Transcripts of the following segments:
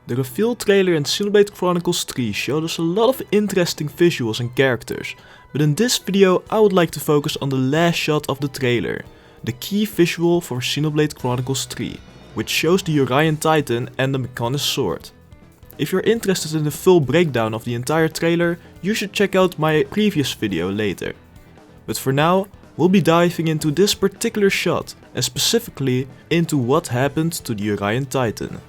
The reveal trailer in Xenoblade Chronicles 3 showed us a lot of interesting visuals and characters, but in this video I would like to focus on the last shot of the trailer, the key visual for Xenoblade Chronicles 3, which shows the Uraya Titan and the Mechonis sword. If you're interested in the full breakdown of the entire trailer, you should check out my previous video later. But for now, we'll be diving into this particular shot, and specifically into what happened to the Uraya Titan.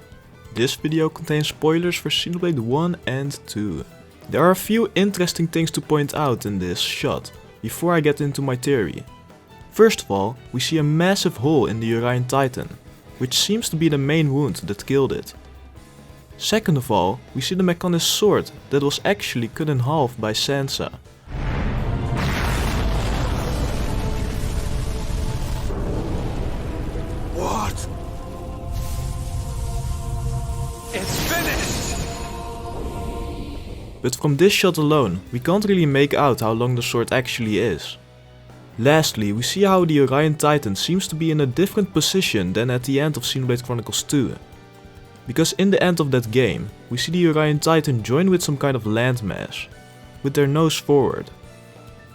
This video contains spoilers for Xenoblade 1 and 2. There are a few interesting things to point out in this shot, before I get into my theory. First of all, we see a massive hole in the Uraya Titan, which seems to be the main wound that killed it. Second of all, we see the Mechonis sword that was actually cut in half by Sansa. What? It's finished! But from this shot alone, we can't really make out how long the sword actually is. Lastly, we see how the Uraya Titan seems to be in a different position than at the end of Xenoblade Chronicles 2. Because in the end of that game, we see the Uraya Titan join with some kind of landmass, with their nose forward.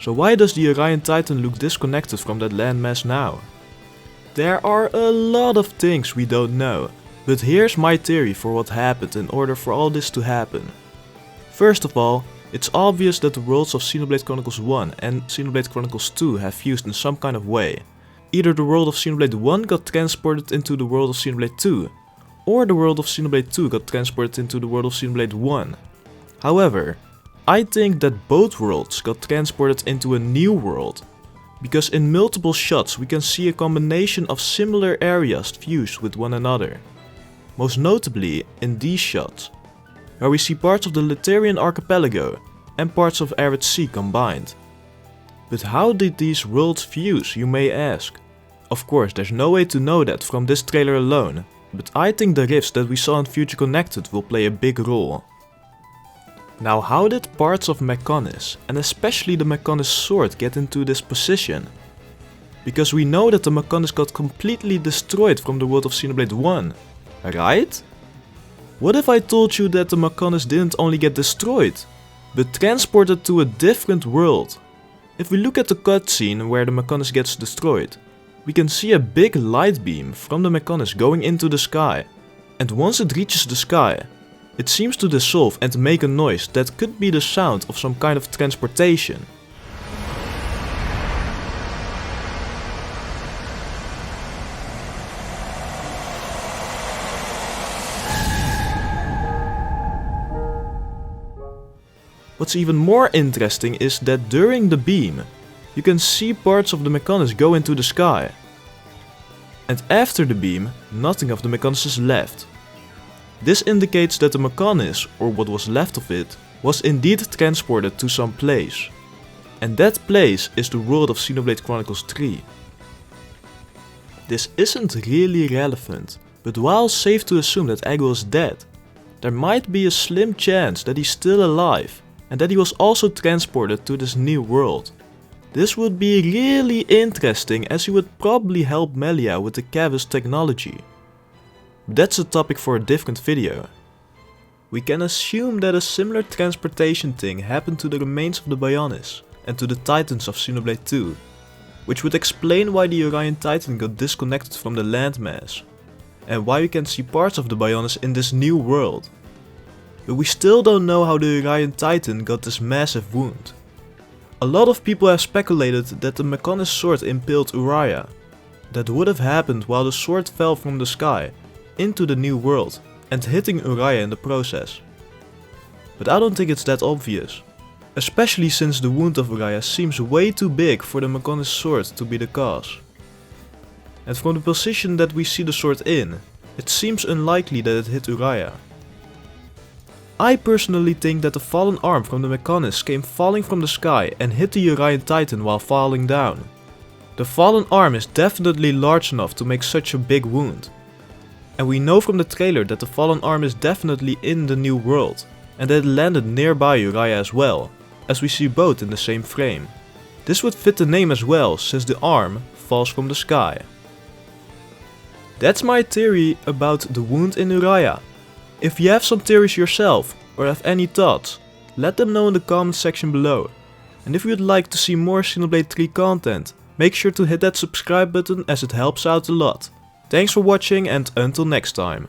So why does the Uraya Titan look disconnected from that landmass now? There are a lot of things we don't know, but here's my theory for what happened in order for all this to happen. First of all, it's obvious that the worlds of Xenoblade Chronicles 1 and Xenoblade Chronicles 2 have fused in some kind of way. Either the world of Xenoblade 1 got transported into the world of Xenoblade 2, or the world of Xenoblade 2 got transported into the world of Xenoblade 1. However, I think that both worlds got transported into a new world, because in multiple shots we can see a combination of similar areas fused with one another. Most notably in these shots, where we see parts of the Letarian archipelago and parts of Arid Sea combined. But how did these worlds fuse, you may ask? Of course, there's no way to know that from this trailer alone, but I think the rifts that we saw in Future Connected will play a big role. Now, how did parts of Mechonis, and especially the Mechonis sword, get into this position? Because we know that the Mechonis got completely destroyed from the world of Xenoblade 1, right? What if I told you that the Mechonis didn't only get destroyed, but transported to a different world? If we look at the cutscene where the Mechonis gets destroyed, we can see a big light beam from the Mechonis going into the sky, and once it reaches the sky, it seems to dissolve and make a noise that could be the sound of some kind of transportation. What's even more interesting is that during the beam, you can see parts of the Mechonis go into the sky. And after the beam, nothing of the Mechonis is left. This indicates that the Mechonis, or what was left of it, was indeed transported to some place. And that place is the world of Xenoblade Chronicles 3. This isn't really relevant, but while safe to assume that Egil is dead, there might be a slim chance that he's still alive, and that he was also transported to this new world. This would be really interesting, as he would probably help Melia with the Kavus technology. That's a topic for a different video. We can assume that a similar transportation thing happened to the remains of the Bionis and to the Titans of Xenoblade 2, which would explain why the Uraya Titan got disconnected from the landmass, and why we can see parts of the Bionis in this new world. But we still don't know how the Uraya Titan got this massive wound. A lot of people have speculated that the Mechonis sword impaled Uraya. That would have happened while the sword fell from the sky into the new world and hitting Uraya in the process. But I don't think it's that obvious, especially since the wound of Uraya seems way too big for the Mechonis sword to be the cause. And from the position that we see the sword in, it seems unlikely that it hit Uraya. I personally think that the fallen arm from the Mechonis came falling from the sky and hit the Uraya Titan while falling down. The fallen arm is definitely large enough to make such a big wound. And we know from the trailer that the fallen arm is definitely in the new world, and that it landed nearby Uraya as well, as we see both in the same frame. This would fit the name as well, since the arm falls from the sky. That's my theory about the wound in Uraya. If you have some theories yourself, or have any thoughts, let them know in the comment section below. And if you would like to see more Xenoblade 3 content, make sure to hit that subscribe button as it helps out a lot. Thanks for watching and until next time.